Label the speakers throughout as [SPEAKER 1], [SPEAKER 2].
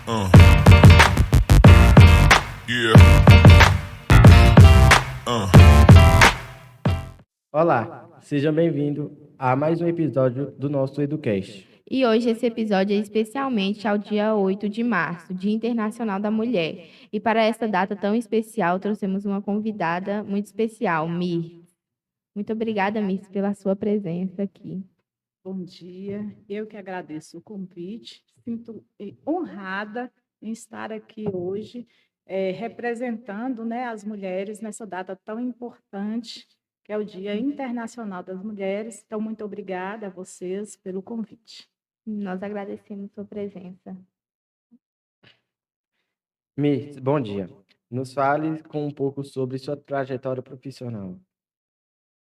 [SPEAKER 1] Uh, yeah.
[SPEAKER 2] Olá, seja bem-vindo a mais um episódio do nosso EduCast.
[SPEAKER 3] E hoje esse episódio é especialmente ao dia 8 de março, Dia Internacional da Mulher. E para essa data tão especial, trouxemos uma convidada muito especial, Mir. Muito obrigada, Mir, pela sua presença aqui.
[SPEAKER 4] Bom dia, eu que agradeço o convite, sinto honrada em estar aqui hoje, representando, né, as mulheres nessa data tão importante, que é o Dia Internacional das Mulheres. Então, muito obrigada a vocês pelo convite.
[SPEAKER 3] Nós agradecemos sua presença.
[SPEAKER 2] Mir, bom dia. Nos fale um pouco sobre sua trajetória profissional.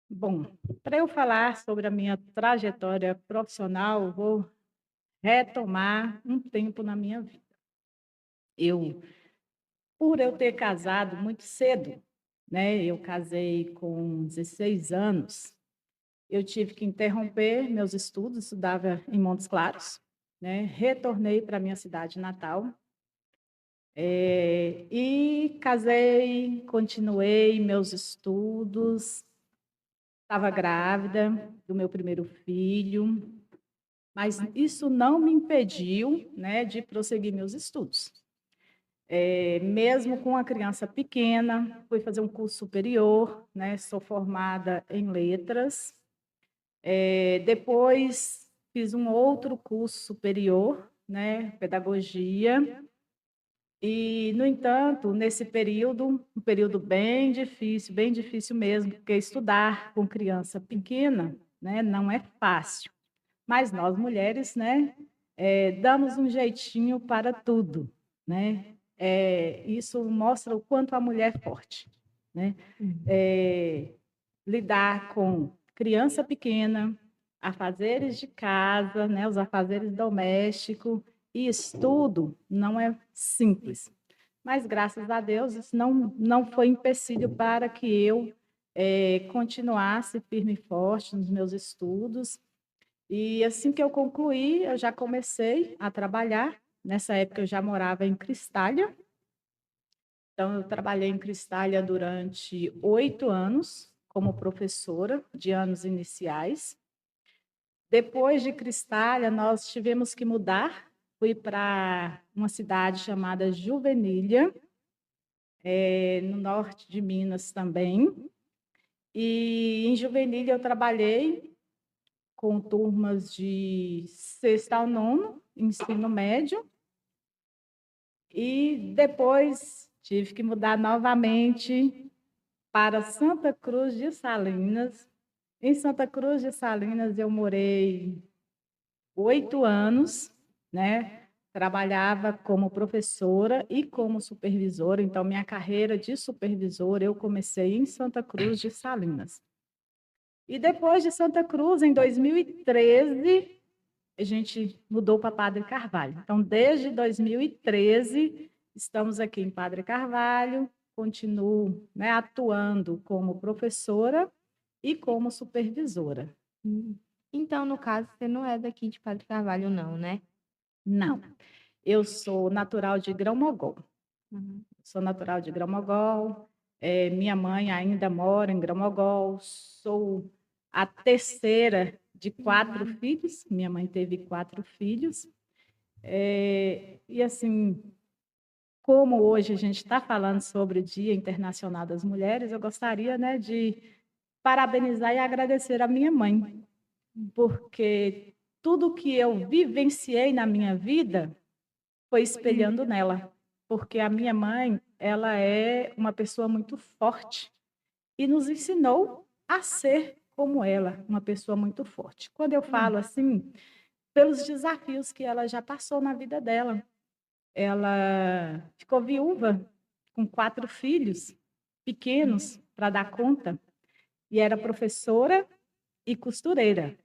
[SPEAKER 4] Bom, para eu falar sobre a minha trajetória profissional, vou retomar um tempo na minha vida. Por eu ter casado muito cedo, né? Eu casei com 16 anos. Eu tive que interromper meus estudos, estudava em Montes Claros, né? Retornei para minha cidade natal. E casei, continuei meus estudos, estava grávida do meu primeiro filho, mas isso não me impediu, né, de prosseguir meus estudos. Mesmo com a criança pequena, fui fazer um curso superior, né? Sou formada em letras. Depois fiz um outro curso superior, né? Pedagogia. E, no entanto, nesse período, um período bem difícil mesmo, porque estudar com criança pequena, né, não é fácil. Mas nós mulheres, né, damos um jeitinho para tudo, né? Isso mostra o quanto a mulher é forte, né? Lidar com criança pequena, afazeres de casa, né, os afazeres domésticos e estudo não é simples. Mas, graças a Deus, isso não foi empecilho para que eu continuasse firme e forte nos meus estudos. E assim que eu concluí, eu já comecei a trabalhar. Nessa época, eu já morava em Cristália. Então, eu trabalhei em Cristália durante 8 anos, como professora de anos iniciais. Depois de Cristália, nós tivemos que mudar. Fui para uma cidade chamada Juvenília, no norte de Minas também. E em Juvenília eu trabalhei com turmas de sexto ao nono, ensino médio. E depois tive que mudar novamente para Santa Cruz de Salinas. Em Santa Cruz de Salinas eu morei 8 anos, né? Trabalhava como professora e como supervisora. Então, minha carreira de supervisora eu comecei em Santa Cruz de Salinas. E depois de Santa Cruz, em 2013, a gente mudou para Padre Carvalho. Então, desde 2013, estamos aqui em Padre Carvalho, continuo, né, atuando como professora e como supervisora.
[SPEAKER 3] Então, no caso, você não é daqui de Padre Carvalho, não, né?
[SPEAKER 4] Não, eu sou natural de Grão-Mogol. Sou natural de Grão-Mogol. Minha mãe ainda mora em Grão-Mogol. Sou a terceira de 4 filhos. Minha mãe teve 4 filhos. E assim, como hoje a gente está falando sobre o Dia Internacional das Mulheres, eu gostaria, né, de parabenizar e agradecer a minha mãe, porque tudo que eu vivenciei na minha vida foi espelhando nela, porque a minha mãe, ela é uma pessoa muito forte e nos ensinou a ser como ela, uma pessoa muito forte. Quando eu falo assim, pelos desafios que ela já passou na vida dela. Ela ficou viúva com 4 filhos pequenos para dar conta e era professora e costureira,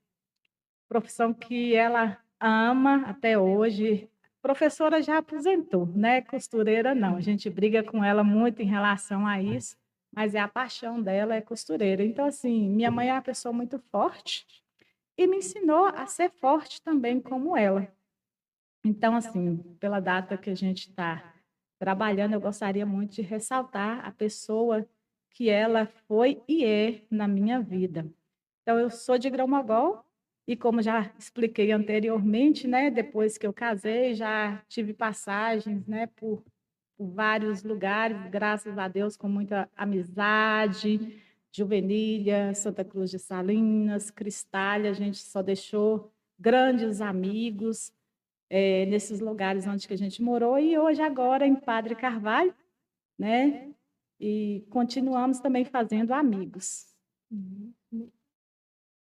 [SPEAKER 4] profissão que ela ama até hoje. Professora já aposentou, né? Costureira não. A gente briga com ela muito em relação a isso, mas é a paixão dela é costureira. Então, assim, minha mãe é uma pessoa muito forte e me ensinou a ser forte também como ela. Então, assim, pela data que a gente está trabalhando, eu gostaria muito de ressaltar a pessoa que ela foi e é na minha vida. Então, eu sou de Grão-Mogol e, como já expliquei anteriormente, né, depois que eu casei, já tive passagens, né, por vários lugares, graças a Deus, com muita amizade, Juvenília, Santa Cruz de Salinas, Cristália, a gente só deixou grandes amigos nesses lugares onde que a gente morou, e hoje agora em Padre Carvalho, né? E continuamos também fazendo amigos.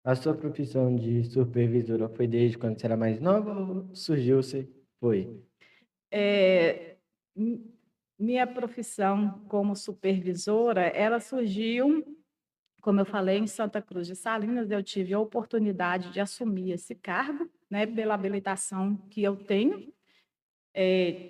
[SPEAKER 2] A sua profissão de supervisora foi desde quando você era mais nova ou surgiu, você foi?
[SPEAKER 4] É, mi- minha profissão como supervisora, ela surgiu, como eu falei, em Santa Cruz de Salinas, eu tive a oportunidade de assumir esse cargo, né, pela habilitação que eu tenho.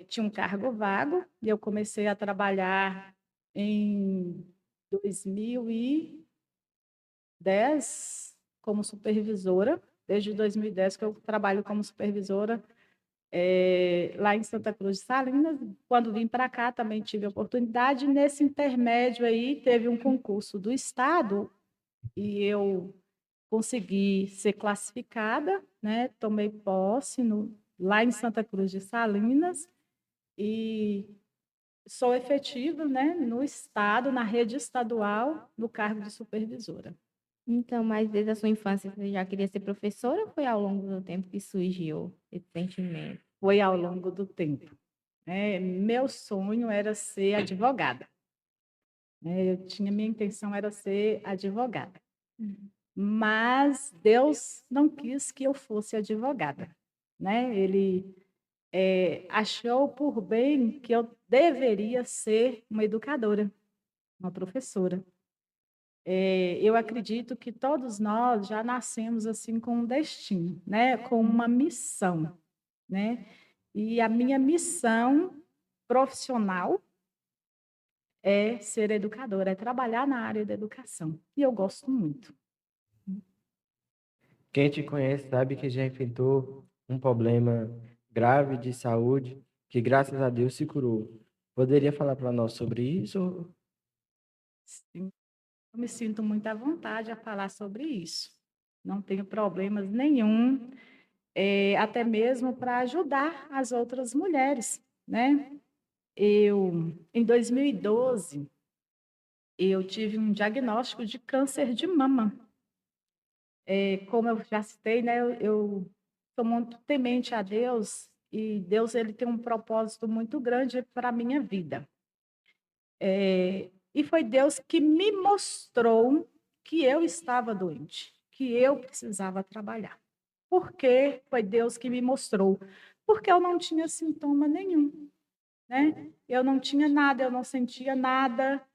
[SPEAKER 4] Tinha um cargo vago e eu comecei a trabalhar em 2010 como supervisora. Desde 2010 que eu trabalho como supervisora lá em Santa Cruz de Salinas. Quando vim para cá também tive a oportunidade. Nesse intermédio aí teve um concurso do Estado e eu consegui ser classificada, né? Tomei posse lá em Santa Cruz de Salinas e sou efetiva, né, no estado, na rede estadual, no cargo de supervisora.
[SPEAKER 3] Então, mas desde a sua infância você já queria ser professora ou foi ao longo do tempo que surgiu esse sentimento?
[SPEAKER 4] Foi ao longo do tempo. Meu sonho era ser advogada. Minha intenção era ser advogada. Mas Deus não quis que eu fosse advogada, né? Ele achou por bem que eu deveria ser uma educadora, uma professora. Eu acredito que todos nós já nascemos assim com um destino, né? Com uma missão, né? E a minha missão profissional é ser educadora, é trabalhar na área da educação. E eu gosto muito.
[SPEAKER 2] Quem te conhece sabe que já enfrentou um problema grave de saúde que, graças a Deus, se curou. Poderia falar para nós sobre isso?
[SPEAKER 4] Sim, eu me sinto muito à vontade a falar sobre isso. Não tenho problemas nenhum, até mesmo para ajudar as outras mulheres, né? Em 2012, eu tive um diagnóstico de câncer de mama. Como eu já citei, né, eu sou muito temente a Deus e Deus ele tem um propósito muito grande para a minha vida. E foi Deus que me mostrou que eu estava doente, que eu precisava trabalhar. Por que foi Deus que me mostrou? Porque eu não tinha sintoma nenhum, né? Eu não tinha nada, eu não sentia nada.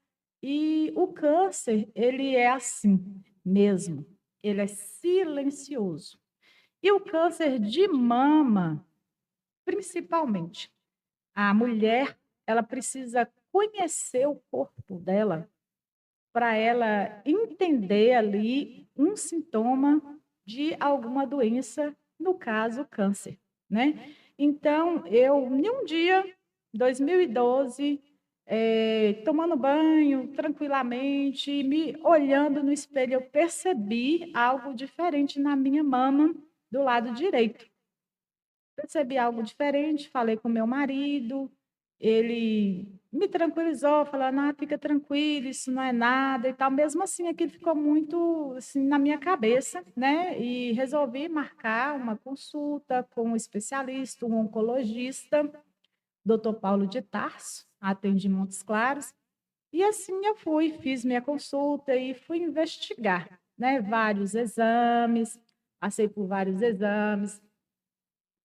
[SPEAKER 4] E o câncer, ele é assim mesmo. Ele é silencioso. E o câncer de mama, principalmente, a mulher, ela precisa conhecer o corpo dela para ela entender ali um sintoma de alguma doença, no caso, câncer, né? Então, eu, em um dia, 2012, tomando banho tranquilamente, me olhando no espelho, eu percebi algo diferente na minha mama do lado direito. Percebi algo diferente, falei com meu marido, ele me tranquilizou, falando: "Ah, fica tranquilo, isso não é nada", e tal. Mesmo assim, aquilo ficou muito, assim, na minha cabeça, né, e resolvi marcar uma consulta com um especialista, um oncologista, doutor Paulo de Tarso, atende em Montes Claros. E assim eu fui, fiz minha consulta e fui investigar, né, vários exames, passei por vários exames,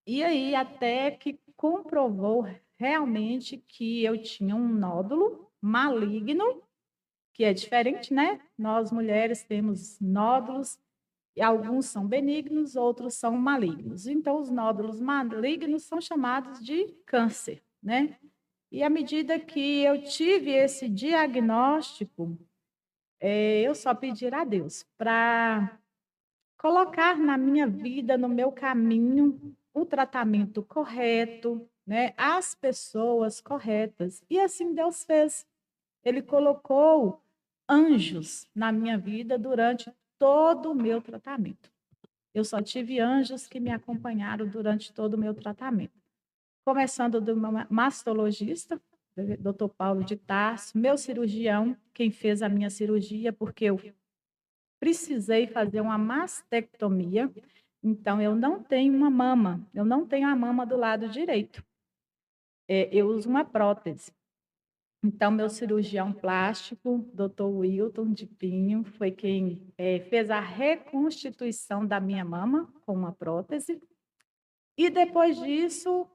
[SPEAKER 4] e aí, até que comprovou realmente que eu tinha um nódulo maligno, que é diferente, né? Nós mulheres temos nódulos, e alguns são benignos, outros são malignos. Então, os nódulos malignos são chamados de câncer, né? E à medida que eu tive esse diagnóstico, eu só pedir a Deus para colocar na minha vida, no meu caminho, o tratamento correto, né? As pessoas corretas. E assim Deus fez. Ele colocou anjos na minha vida durante todo o meu tratamento. Eu só tive anjos que me acompanharam durante todo o meu tratamento. Começando do meu mastologista, Dr. Paulo de Tarso, meu cirurgião, quem fez a minha cirurgia, porque eu precisei fazer uma mastectomia, então eu não tenho uma mama, eu não tenho a mama do lado direito. Eu uso uma prótese. Então, meu cirurgião plástico, Dr. Wilton de Pinho, foi quem fez a reconstituição da minha mama com uma prótese. E depois disso,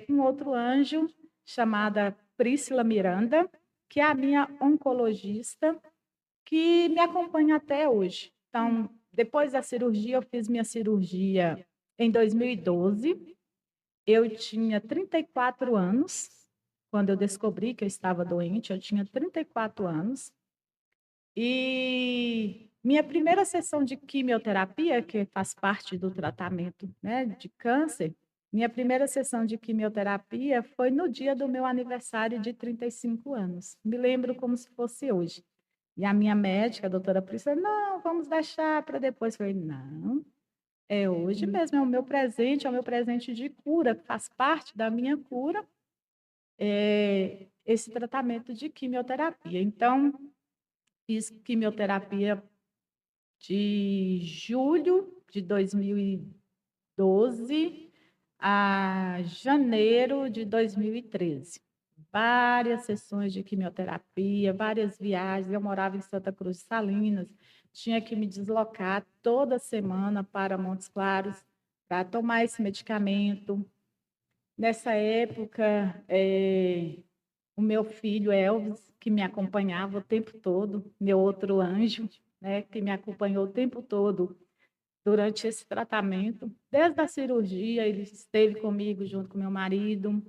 [SPEAKER 4] um outro anjo, chamada Prícila Miranda, que é a minha oncologista, que me acompanha até hoje. Então, depois da cirurgia, eu fiz minha cirurgia em 2012. Eu tinha 34 anos, quando eu descobri que eu estava doente, eu tinha 34 anos. E minha primeira sessão de quimioterapia, que faz parte do tratamento, né, de câncer, minha primeira sessão de quimioterapia foi no dia do meu aniversário de 35 anos. Me lembro como se fosse hoje. E a minha médica, a doutora Priscila, não, vamos deixar para depois. Eu falei, não, é hoje mesmo, é o meu presente de cura, faz parte da minha cura, esse tratamento de quimioterapia. Então, fiz quimioterapia de julho de 2012 a janeiro de 2013. Várias sessões de quimioterapia, várias viagens. Eu morava em Santa Cruz de Salinas, tinha que me deslocar toda semana para Montes Claros para tomar esse medicamento. Nessa época, o meu filho Elvis, que me acompanhava o tempo todo, meu outro anjo, né, que me acompanhou o tempo todo durante esse tratamento. Desde a cirurgia, ele esteve comigo junto com meu marido.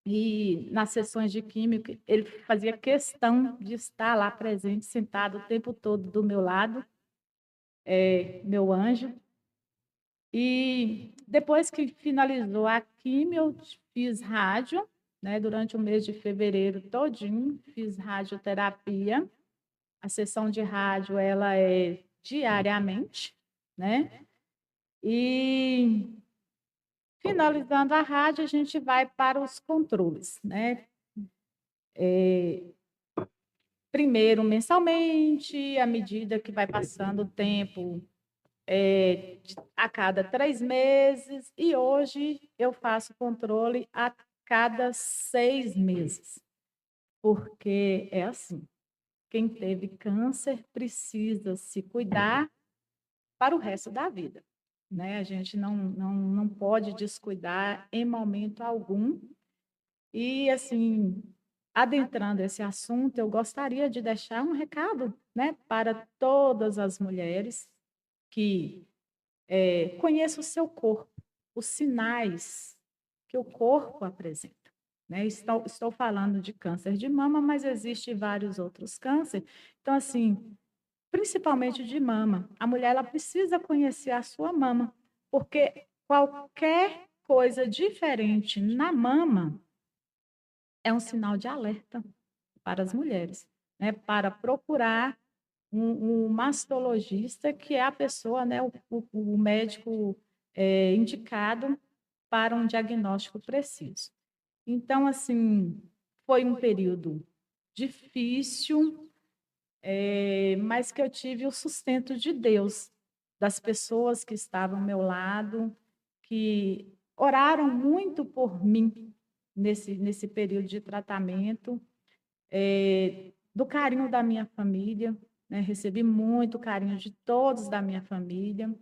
[SPEAKER 4] E nas sessões de química, ele fazia questão de estar lá presente, sentado o tempo todo do meu lado, meu anjo. E depois que finalizou a químio, eu fiz rádio, né, durante o mês de fevereiro todinho, fiz radioterapia. A sessão de rádio, ela é diariamente, né? E finalizando a rádio, a gente vai para os controles, né? Primeiro mensalmente, à medida que vai passando o tempo, a cada 3 meses, e hoje eu faço controle a cada 6 meses, porque é assim, quem teve câncer precisa se cuidar para o resto da vida, né? A gente não pode descuidar em momento algum. E, assim, adentrando esse assunto, eu gostaria de deixar um recado, né, para todas as mulheres que conheçam o seu corpo, os sinais que o corpo apresenta. Né? Estou falando de câncer de mama, mas existem vários outros cânceres. Então, assim, principalmente de mama, a mulher ela precisa conhecer a sua mama, porque qualquer coisa diferente na mama é um sinal de alerta para as mulheres, né? Para procurar um mastologista, que é a pessoa, né? O médico indicado para um diagnóstico preciso. Então, assim, foi um período difícil, mas que eu tive o sustento de Deus, das pessoas que estavam ao meu lado, que oraram muito por mim nesse período de tratamento, do carinho da minha família, né? Recebi muito carinho de todos da minha família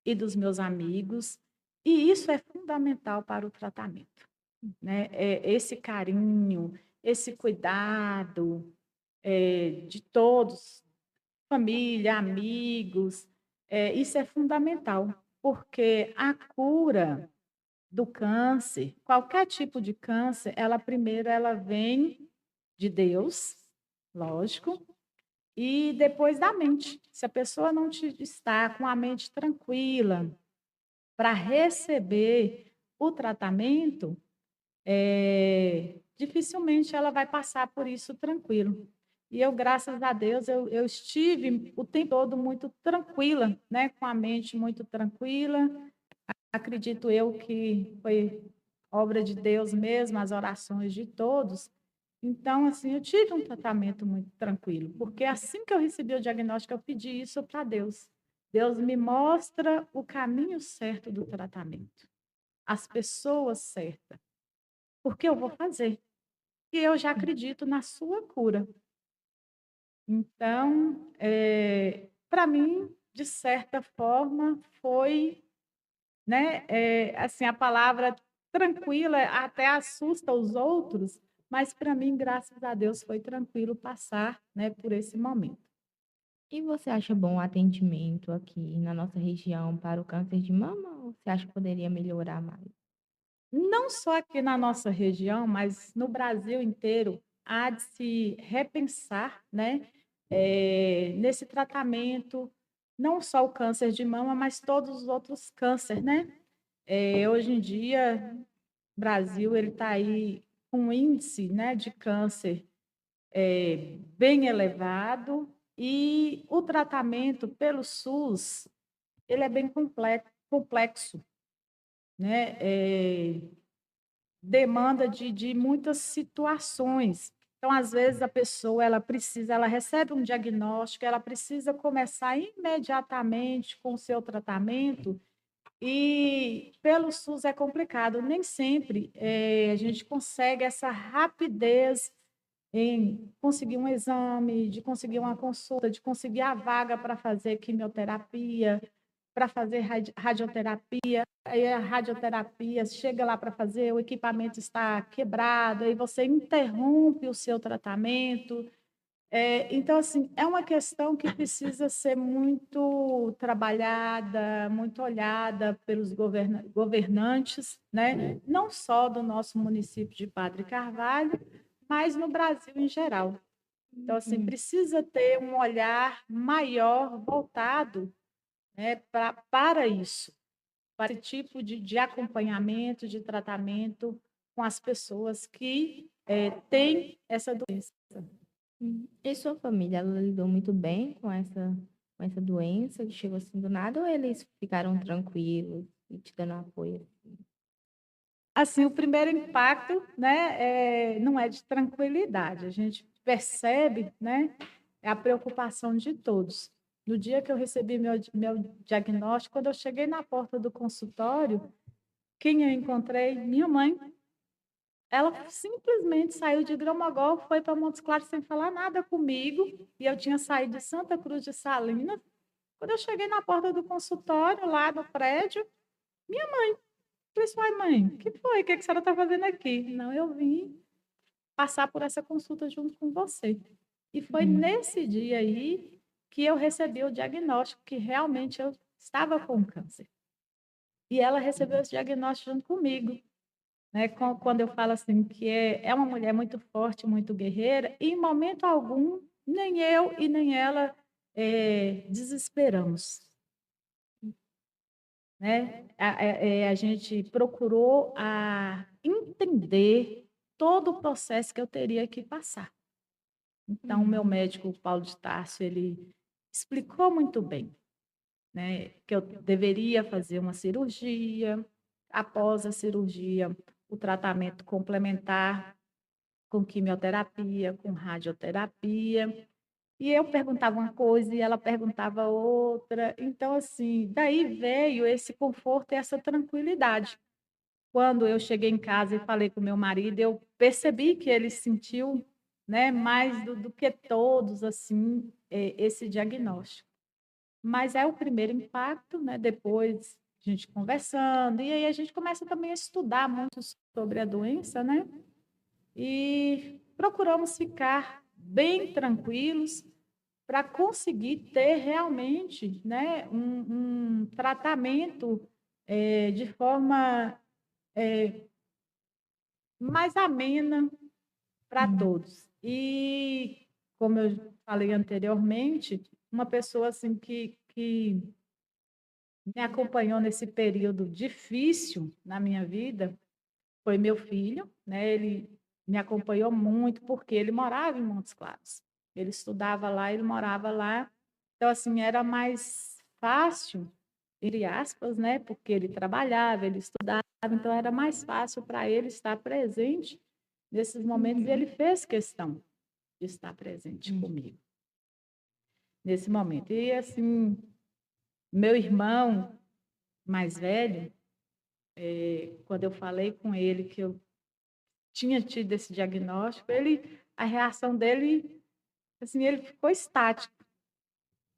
[SPEAKER 4] e dos meus amigos, e isso é fundamental para o tratamento, né? Esse carinho, esse cuidado, de todos, família, amigos, isso é fundamental, porque a cura do câncer, qualquer tipo de câncer, ela vem de Deus, lógico, e depois da mente. Se a pessoa não está com a mente tranquila para receber o tratamento, dificilmente ela vai passar por isso tranquilo. E eu, graças a Deus, eu estive o tempo todo muito tranquila, né? Com a mente muito tranquila. Acredito eu que foi obra de Deus mesmo, as orações de todos. Então, assim, eu tive um tratamento muito tranquilo, porque assim que eu recebi o diagnóstico, eu pedi isso para Deus. Deus me mostra o caminho certo do tratamento, as pessoas certas, porque eu vou fazer. E eu já acredito na sua cura. Então, para mim, de certa forma, foi, né, assim, a palavra tranquila até assusta os outros, mas para mim, graças a Deus, foi tranquilo passar, né, por esse momento.
[SPEAKER 3] E você acha bom o atendimento aqui na nossa região para o câncer de mama ou você acha que poderia melhorar mais?
[SPEAKER 4] Não só aqui na nossa região, mas no Brasil inteiro, há de se repensar, né, nesse tratamento, não só o câncer de mama, mas todos os outros cânceres, né? Hoje em dia, o Brasil ele está aí com um índice, né, de câncer bem elevado e o tratamento pelo SUS ele é bem complexo, né? Demanda de muitas situações. Então, às vezes, a pessoa ela recebe um diagnóstico, ela precisa começar imediatamente com o seu tratamento, e pelo SUS é complicado. Nem sempre a gente consegue essa rapidez em conseguir um exame, de conseguir uma consulta, de conseguir a vaga para fazer quimioterapia, para fazer radioterapia. Aí a radioterapia chega lá para fazer, o equipamento está quebrado, aí você interrompe o seu tratamento. Então, assim, é uma questão que precisa ser muito trabalhada, muito olhada pelos governantes, né? Não só do nosso município de Padre Carvalho, mas no Brasil em geral. Então, assim, precisa ter um olhar maior voltado, né, para isso, para esse tipo de acompanhamento, de tratamento com as pessoas que têm essa doença.
[SPEAKER 3] E sua família, ela lidou muito bem com essa doença que chegou assim do nada ou eles ficaram tranquilos e te dando apoio?
[SPEAKER 4] Assim, o primeiro impacto, né, não é de tranquilidade. A gente percebe, né, a preocupação de todos. No dia que eu recebi meu diagnóstico, quando eu cheguei na porta do consultório, quem eu encontrei? Minha mãe. Ela simplesmente saiu de Gramagogo, foi para Montes Claros sem falar nada comigo, e eu tinha saído de Santa Cruz de Salinas. Quando eu cheguei na porta do consultório, lá no prédio, falei assim: "Ai, mãe, o que foi? O que a senhora está fazendo aqui?" Não, eu vim passar por essa consulta junto com você. E foi nesse dia aí que eu recebi o diagnóstico que realmente eu estava com câncer. E ela recebeu esse diagnóstico junto comigo, né? Quando eu falo assim que é uma mulher muito forte, muito guerreira, e em momento algum, nem eu e nem ela desesperamos, né? A gente procurou entender todo o processo que eu teria que passar. Então, o meu médico, o Paulo de Tarso, ele explicou muito bem, né, que eu deveria fazer uma cirurgia, após a cirurgia, o tratamento complementar com quimioterapia, com radioterapia. E eu perguntava uma coisa e ela perguntava outra. Então, assim, daí veio esse conforto e essa tranquilidade. Quando eu cheguei em casa e falei com meu marido, eu percebi que ele sentiu, né, mais do que todos, assim, esse diagnóstico. Mas é o primeiro impacto, né, depois a gente conversando, e aí a gente começa também a estudar muito sobre a doença, né, e procuramos ficar bem tranquilos para conseguir ter realmente, né, um tratamento de forma mais amena para todos. E, como eu falei anteriormente, uma pessoa assim que me acompanhou nesse período difícil na minha vida foi meu filho, né? Ele me acompanhou muito porque ele morava em Montes Claros. Ele estudava lá, ele morava lá. Então, assim, era mais fácil, entre aspas, né? Porque ele trabalhava, ele estudava, então era mais fácil para ele estar presente nesses momentos e ele fez questão de estar presente comigo nesse momento. E, assim, meu irmão mais velho, quando eu falei com ele que eu tinha tido esse diagnóstico, a reação dele, assim, ele ficou estático,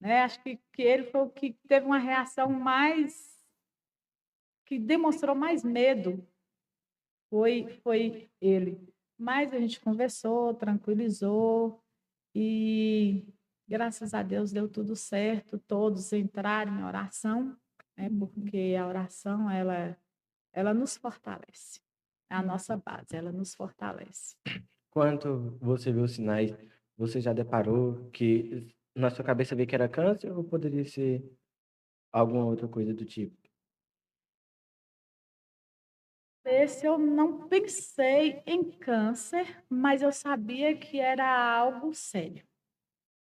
[SPEAKER 4] né? Acho que ele foi o que teve uma reação mais, que demonstrou mais medo, foi ele. Mas a gente conversou, tranquilizou e graças a Deus deu tudo certo, todos entraram em oração, né? Porque a oração, ela nos fortalece. É a nossa base, ela nos fortalece.
[SPEAKER 2] Quando você viu os sinais, você já deparou que na sua cabeça veio que era câncer ou poderia ser alguma outra coisa do tipo?
[SPEAKER 4] Esse eu não pensei em câncer, mas eu sabia que era algo sério.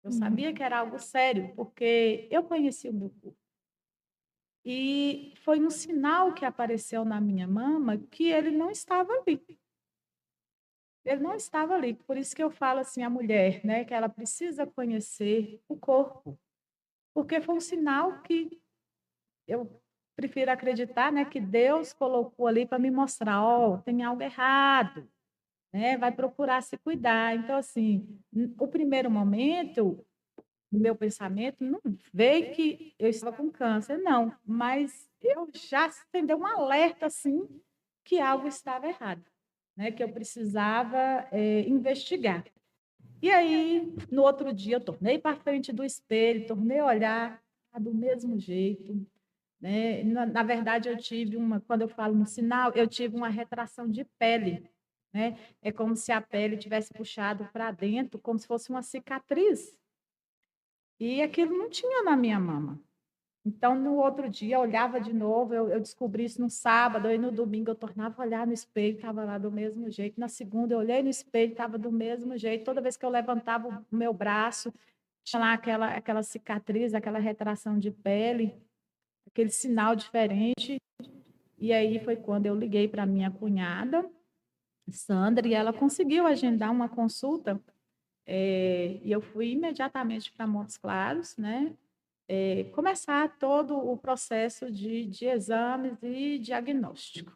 [SPEAKER 4] Eu sabia que era algo sério, porque eu conheci o meu corpo. E foi um sinal que apareceu na minha mama que ele não estava ali. Ele não estava ali. Por isso que eu falo assim, a mulher, né, que ela precisa conhecer o corpo. Porque foi um sinal que eu prefiro acreditar, né, que Deus colocou ali para me mostrar, ó, tem algo errado, né? Vai procurar se cuidar. Então, assim, o primeiro momento, no meu pensamento, não veio que eu estava com câncer, não, mas eu já acendeu um alerta, assim, que algo estava errado, né? Que eu precisava investigar. E aí, no outro dia, eu tornei para frente do espelho, tornei a olhar do mesmo jeito, né? Na verdade, eu tive quando eu falo no sinal, eu tive uma retração de pele, né? É como se a pele tivesse puxado para dentro, como se fosse uma cicatriz. E aquilo não tinha na minha mama. Então, no outro dia, eu olhava de novo, eu descobri isso no sábado, aí no domingo eu tornava a olhar no espelho, estava lá do mesmo jeito. Na segunda, eu olhei no espelho, estava do mesmo jeito. Toda vez que eu levantava o meu braço, tinha lá aquela cicatriz, aquela retração de pele, aquele sinal diferente. E aí foi quando eu liguei para minha cunhada, Sandra, e ela conseguiu agendar uma consulta. E eu fui imediatamente para Montes Claros, né? Começar todo o processo de exames e diagnóstico.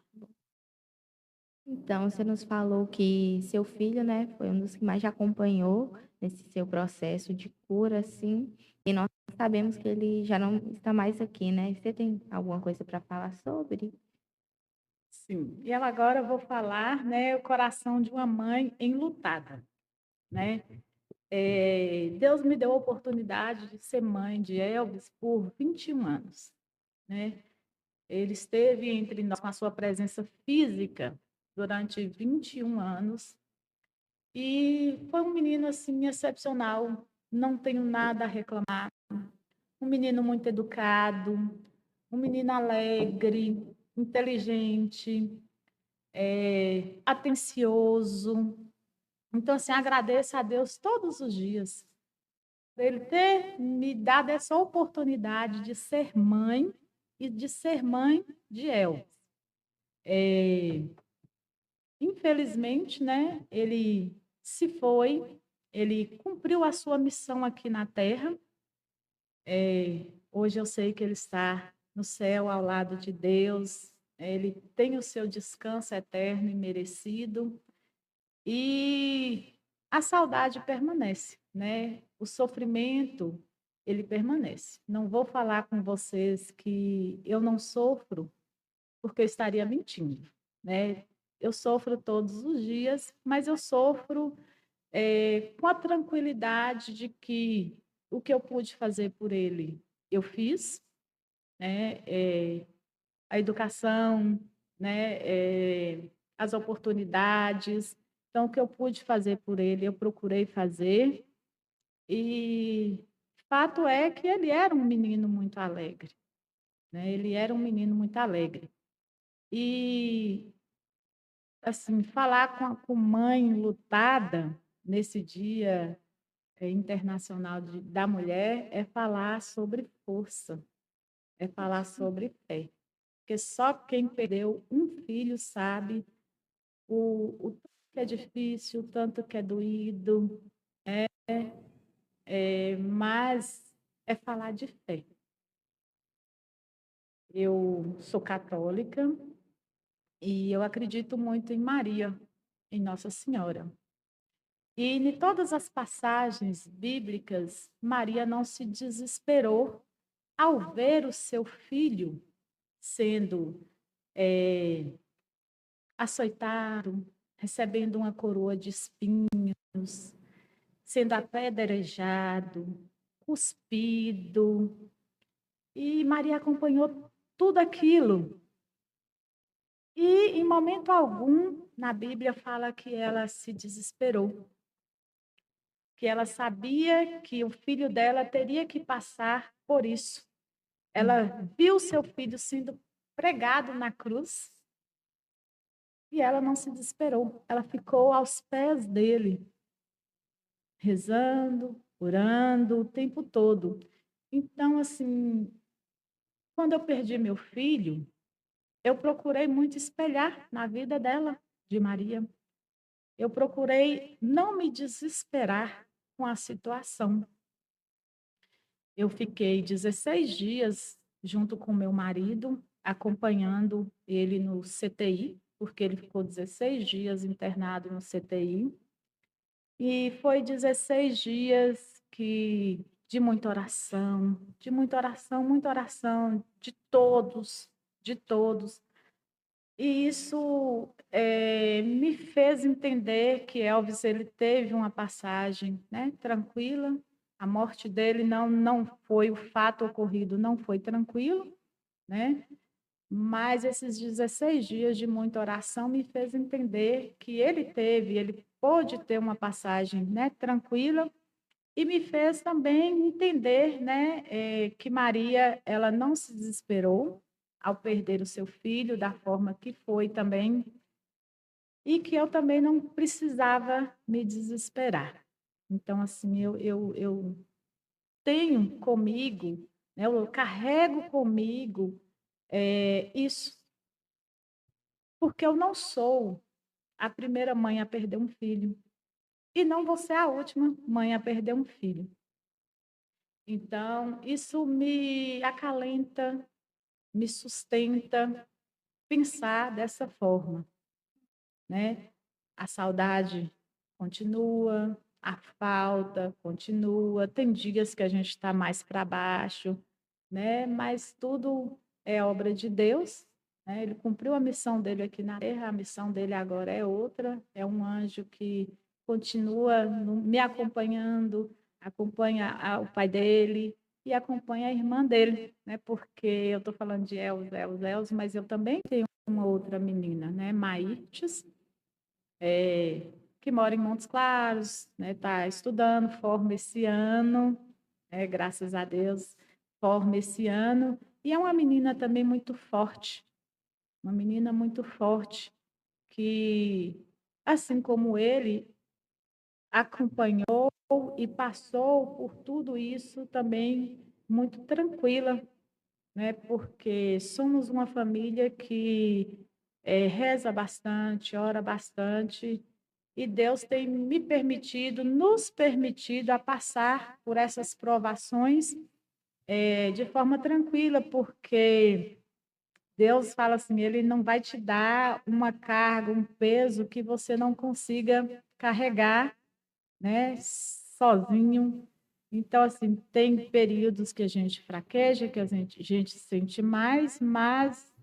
[SPEAKER 3] Então, você nos falou que seu filho, né, foi um dos que mais te acompanhou nesse seu processo de cura, assim, e nós sabemos que ele já não está mais aqui, né? Você tem alguma coisa para falar sobre?
[SPEAKER 4] Sim. E ela agora eu vou falar, né, o coração de uma mãe enlutada, né? Deus me deu a oportunidade de ser mãe de Elvis por 21 anos, né? Ele esteve entre nós com a sua presença física durante 21 anos e foi um menino assim excepcional, não tenho nada a reclamar. Um menino muito educado, um menino alegre, inteligente, atencioso. Então, assim, agradeço a Deus todos os dias por Ele ter me dado essa oportunidade de ser mãe e de ser mãe de El. Infelizmente, né, ele se foi, ele cumpriu a sua missão aqui na Terra. Hoje eu sei que ele está no céu ao lado de Deus, ele tem o seu descanso eterno e merecido, e a saudade permanece, né? O sofrimento, ele permanece. Não vou falar com vocês que eu não sofro, porque eu estaria mentindo, né? Eu sofro todos os dias, mas eu sofro com a tranquilidade de que o que eu pude fazer por ele, eu fiz, né? A educação, né? As oportunidades. Então, o que eu pude fazer por ele, eu procurei fazer. E fato é que ele era um menino muito alegre. né? Ele era um menino muito alegre. E, assim, falar com mãe lutada nesse dia internacional da mulher é falar sobre força, é falar sobre fé. Porque só quem perdeu um filho sabe o tanto que é difícil, o tanto que é doído, mas é falar de fé. Eu sou católica e eu acredito muito em Maria, em Nossa Senhora. E em todas as passagens bíblicas, Maria não se desesperou ao ver o seu filho sendo açoitado, recebendo uma coroa de espinhos, sendo apedrejado, cuspido. E Maria acompanhou tudo aquilo. E em momento algum, na Bíblia fala que ela se desesperou, que ela sabia que o filho dela teria que passar por isso. Ela viu seu filho sendo pregado na cruz e ela não se desesperou. Ela ficou aos pés dele, rezando, orando o tempo todo. Então, assim, quando eu perdi meu filho, eu procurei muito espelhar na vida dela, de Maria. Eu procurei não me desesperar com a situação. Eu fiquei 16 dias junto com meu marido, acompanhando ele no CTI, porque ele ficou 16 dias internado no CTI. E foi 16 dias que de muita oração de todos. E isso me fez entender que Elvis ele teve uma passagem, né, tranquila. A morte dele não foi o fato ocorrido, não foi tranquilo, né? Mas esses 16 dias de muita oração me fez entender que ele pôde ter uma passagem, né, tranquila, e me fez também entender, né, que Maria ela não se desesperou ao perder o seu filho da forma que foi também, e que eu também não precisava me desesperar. Então, assim, eu tenho comigo, né, eu carrego comigo isso, porque eu não sou a primeira mãe a perder um filho, e não vou ser a última mãe a perder um filho. Então, isso me acalenta, me sustenta pensar dessa forma, né? A saudade continua, a falta continua, tem dias que a gente está mais para baixo, né? Mas tudo é obra de Deus, né? Ele cumpriu a missão dele aqui na terra, a missão dele agora é outra, é um anjo que continua me acompanhando, acompanha o pai dele e acompanha a irmã dele, né? Porque eu estou falando de Els, mas eu também tenho uma outra menina, né? Maítes, que mora em Montes Claros, né? Está estudando, forma esse ano, graças a Deus, forma esse ano. E é uma menina também muito forte, uma menina muito forte, que, assim como ele, acompanhou e passou por tudo isso também muito tranquila, né? Porque somos uma família que reza bastante, ora bastante, e Deus tem me permitido, nos permitido a passar por essas provações de forma tranquila, porque Deus fala assim, Ele não vai te dar uma carga, um peso que você não consiga carregar, né, sozinho. Então, assim, tem períodos que a gente fraqueja, que a gente sente mais, mas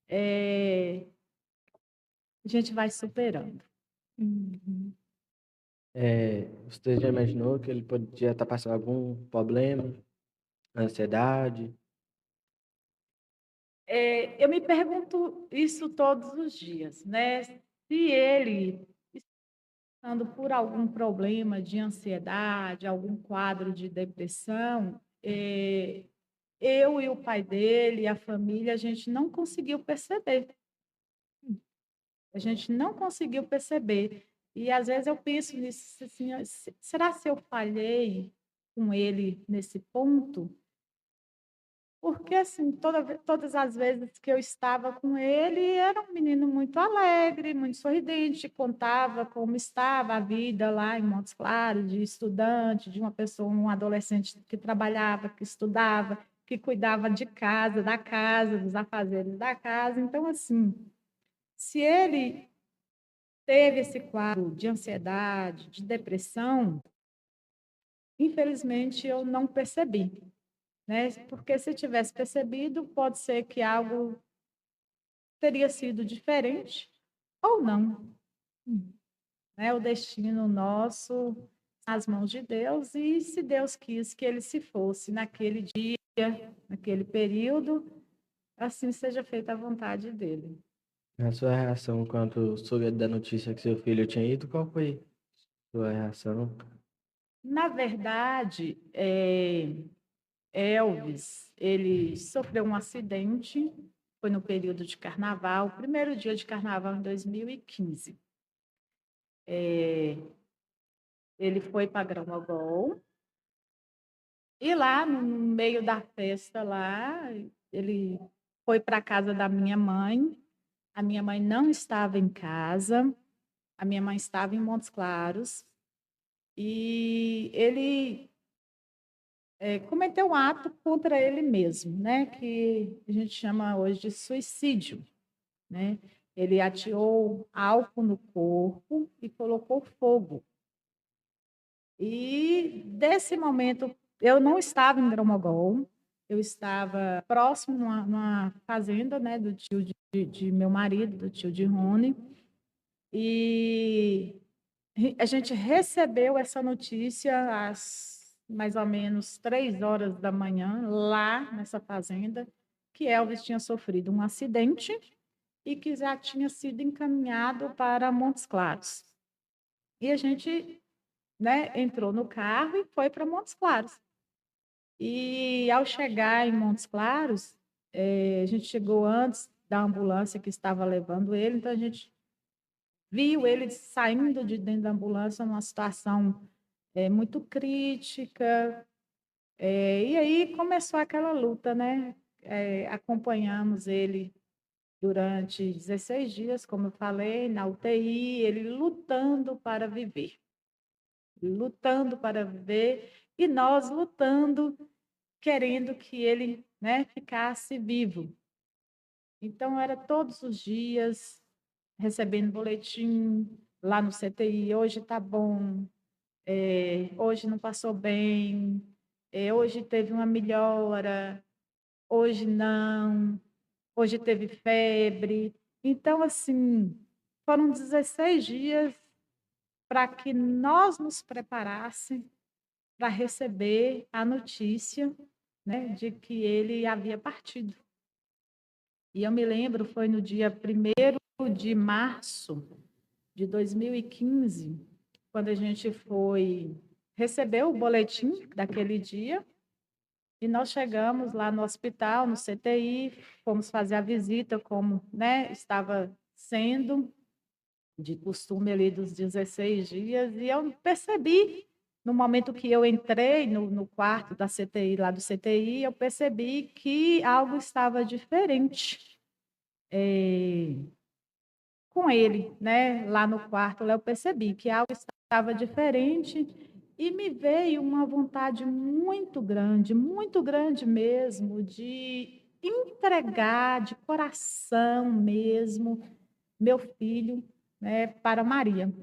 [SPEAKER 4] a gente vai superando.
[SPEAKER 3] Uhum.
[SPEAKER 2] Você já imaginou que ele podia estar passando algum problema, ansiedade?
[SPEAKER 4] Eu me pergunto isso todos os dias, né? Se ele passando por algum problema de ansiedade, algum quadro de depressão, eu e o pai dele, a família, a gente não conseguiu perceber. A gente não conseguiu perceber. E às vezes eu penso nisso, assim, será se eu falhei com ele nesse ponto? Porque, assim, todas as vezes que eu estava com ele, era um menino muito alegre, muito sorridente, contava como estava a vida lá em Montes Claros, de estudante, de uma pessoa, um adolescente que trabalhava, que estudava, que cuidava de casa, da casa, dos afazeres da casa. Então, assim, se ele teve esse quadro de ansiedade, de depressão, infelizmente eu não percebi, né? Porque se tivesse percebido, pode ser que algo teria sido diferente ou não, né? O destino nosso nas mãos de Deus, e se Deus quis que ele se fosse naquele dia, naquele período, assim seja feita a vontade dele.
[SPEAKER 2] A sua reação quando soube da notícia que seu filho tinha ido, qual foi a sua reação?
[SPEAKER 4] Na verdade, Elvis, ele sofreu um acidente, foi no período de carnaval, primeiro dia de carnaval em 2015. Ele foi para Grão e lá no meio da festa lá, ele foi para a casa da minha mãe. A minha mãe não estava em casa, a minha mãe estava em Montes Claros e ele cometeu um ato contra ele mesmo, né? Que a gente chama hoje de suicídio, né? Ele ateou álcool no corpo e colocou fogo. E desse momento eu não estava em Gromogol, eu estava próximo numa fazenda, né, do tio de meu marido, do tio de Rony, e a gente recebeu essa notícia às mais ou menos 3 horas da manhã, lá nessa fazenda, que Elvis tinha sofrido um acidente e que já tinha sido encaminhado para Montes Claros. E a gente, né, entrou no carro e foi para Montes Claros. E ao chegar em Montes Claros, a gente chegou antes da ambulância que estava levando ele, então a gente viu ele saindo de dentro da ambulância numa situação muito crítica. E aí começou aquela luta, né? Acompanhamos ele durante 16 dias, como eu falei, na UTI, ele lutando para viver, e nós lutando, querendo que ele, né, ficasse vivo. Então, era todos os dias recebendo boletim lá no CTI, hoje está bom, hoje não passou bem, hoje teve uma melhora, hoje não, hoje teve febre. Então, assim, foram 16 dias para que nós nos preparássemos para receber a notícia, né, de que ele havia partido. E eu me lembro, foi no dia 1º de março de 2015, quando a gente foi receber o boletim daquele dia, e nós chegamos lá no hospital, no CTI, fomos fazer a visita, como, né, estava sendo de costume ali dos 16 dias, e eu percebi, no momento que eu entrei no quarto da CTI, lá do CTI, eu percebi que algo estava diferente com ele, né? Lá no quarto, lá eu percebi que algo estava diferente, e me veio uma vontade muito grande mesmo, de entregar de coração mesmo meu filho, né, para Maria.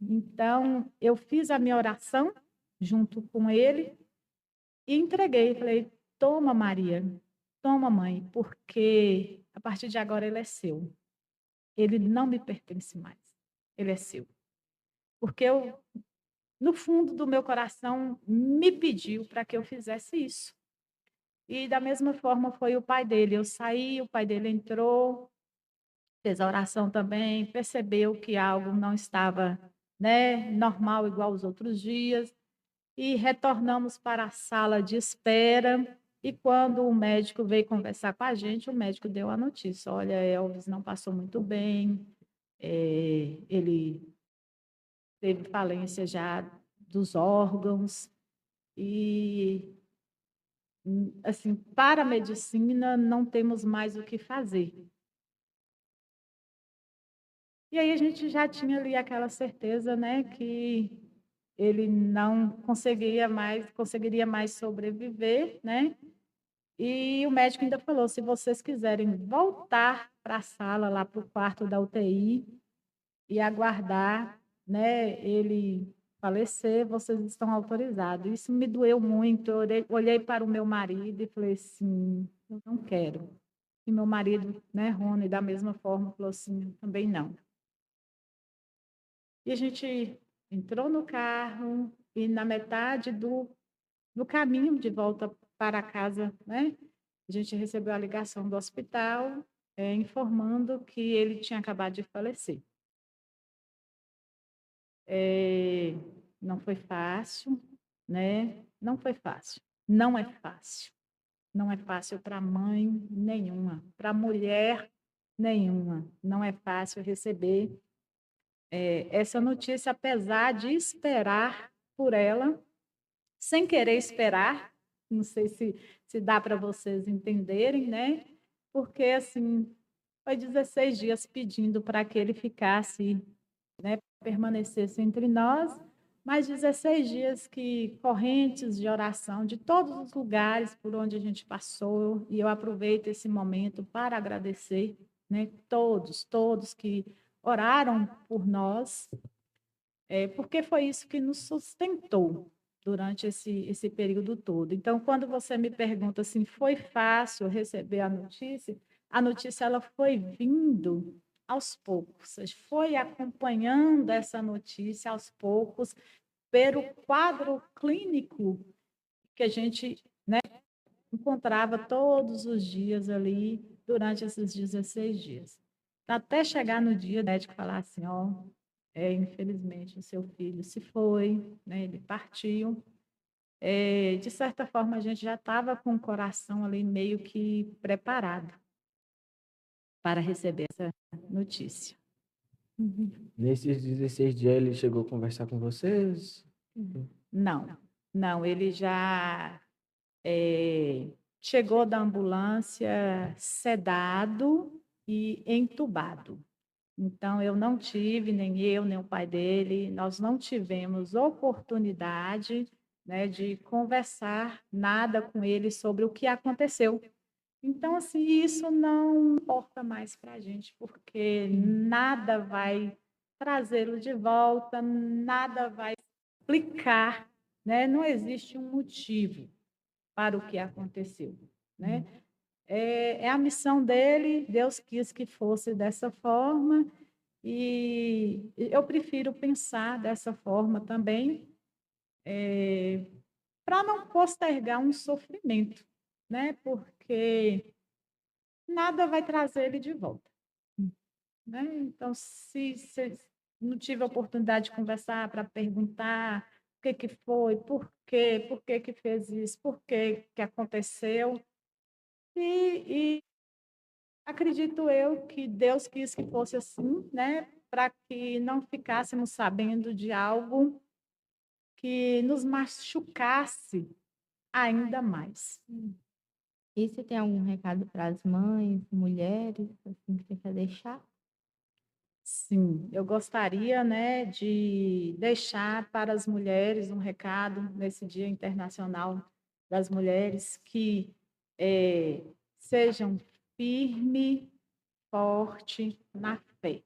[SPEAKER 4] Então, eu fiz a minha oração junto com ele e entreguei. Falei: toma, Maria, toma, mãe, porque a partir de agora ele é seu. Ele não me pertence mais. Ele é seu. Porque eu, no fundo do meu coração, me pediu para que eu fizesse isso. E da mesma forma foi o pai dele. Eu saí, o pai dele entrou, fez a oração também, percebeu que algo não estava, né, normal igual aos outros dias, e retornamos para a sala de espera. E quando o médico veio conversar com a gente, o médico deu a notícia: olha, Elvis não passou muito bem, ele teve falência já dos órgãos, e assim, para a medicina não temos mais o que fazer. E aí a gente já tinha ali aquela certeza, né, que ele não conseguiria mais sobreviver, né? E o médico ainda falou: se vocês quiserem voltar para a sala, lá para o quarto da UTI, e aguardar, né, ele falecer, vocês estão autorizados. Isso me doeu muito. Eu olhei para o meu marido e falei assim: eu não quero. E meu marido, né, Rony, da mesma forma, falou assim: também não. E a gente entrou no carro e na metade do caminho de volta para casa, né, a gente recebeu a ligação do hospital, informando que ele tinha acabado de falecer. Não foi fácil, né? Não foi fácil. Não é fácil. Não é fácil para mãe nenhuma, para mulher nenhuma. Não é fácil receber essa notícia, apesar de esperar por ela, sem querer esperar. Não sei se dá para vocês entenderem, né? Porque, assim, foi 16 dias pedindo para que ele ficasse, né, permanecesse entre nós, mais 16 dias que correntes de oração de todos os lugares por onde a gente passou, e eu aproveito esse momento para agradecer, né, todos que oraram por nós, porque foi isso que nos sustentou durante esse período todo. Então, quando você me pergunta assim, foi fácil receber a notícia ela foi vindo aos poucos, foi acompanhando essa notícia aos poucos, pelo quadro clínico que a gente, né, encontrava todos os dias ali durante esses 16 dias. Até chegar no dia, o médico falar assim, ó, infelizmente o seu filho se foi, né, ele partiu. De certa forma, a gente já estava com o coração ali meio que preparado para receber essa notícia.
[SPEAKER 2] Nesses 16 dias ele chegou a conversar com vocês?
[SPEAKER 4] Não, não, ele já chegou da ambulância sedado e entubado. Então, eu não tive, nem eu, nem o pai dele, nós não tivemos oportunidade, né, de conversar nada com ele sobre o que aconteceu. Então, assim, isso não importa mais para a gente, porque nada vai trazê-lo de volta, nada vai explicar, né? Não existe um motivo para o que aconteceu, né? É a missão dele, Deus quis que fosse dessa forma, e eu prefiro pensar dessa forma também, para não postergar um sofrimento, né? Porque nada vai trazer ele de volta, né? Então, se não tive a oportunidade de conversar para perguntar o que que foi, por que que fez isso, por que aconteceu, e acredito eu que Deus quis que fosse assim, né? Para que não ficássemos sabendo de algo que nos machucasse ainda mais.
[SPEAKER 3] E você tem algum recado para as mães, mulheres, assim, que você quer deixar?
[SPEAKER 4] Sim, eu gostaria, né, de deixar para as mulheres um recado nesse Dia Internacional das Mulheres, que sejam firme, forte na fé,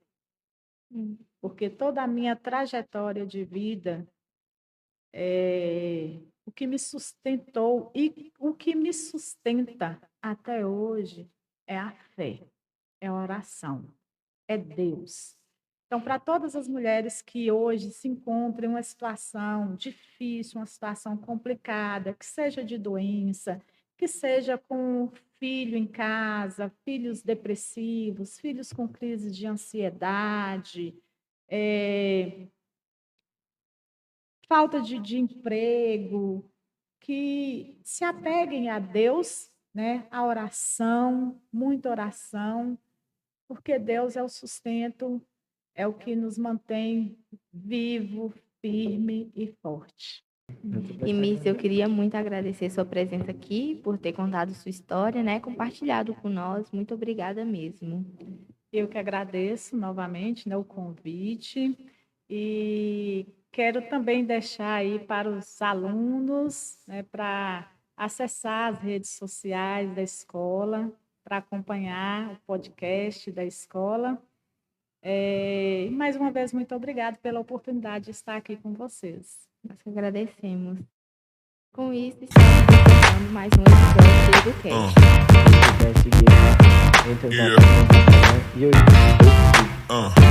[SPEAKER 4] porque toda a minha trajetória de vida, o que me sustentou e o que me sustenta até hoje é a fé, é a oração, é Deus. Então, para todas as mulheres que hoje se encontram em uma situação difícil, uma situação complicada, que seja de doença, que seja com filho em casa, filhos depressivos, filhos com crise de ansiedade, falta de emprego, que se apeguem a Deus, né? A oração, muita oração, porque Deus é o sustento, é o que nos mantém vivo, firme e forte.
[SPEAKER 3] E, Miss, eu queria muito agradecer sua presença aqui, por ter contado sua história, né? Compartilhado com nós. Muito obrigada mesmo.
[SPEAKER 4] Eu que agradeço novamente, né, o convite e quero também deixar aí para os alunos, né, para acessar as redes sociais da escola, para acompanhar o podcast da escola. E mais uma vez, muito obrigada pela oportunidade de estar aqui com vocês.
[SPEAKER 3] Nós que agradecemos. Com isso, estamos encerrando mais um episódio do EduCast.
[SPEAKER 2] Se quiser seguir, entra em contato no Instagram e eu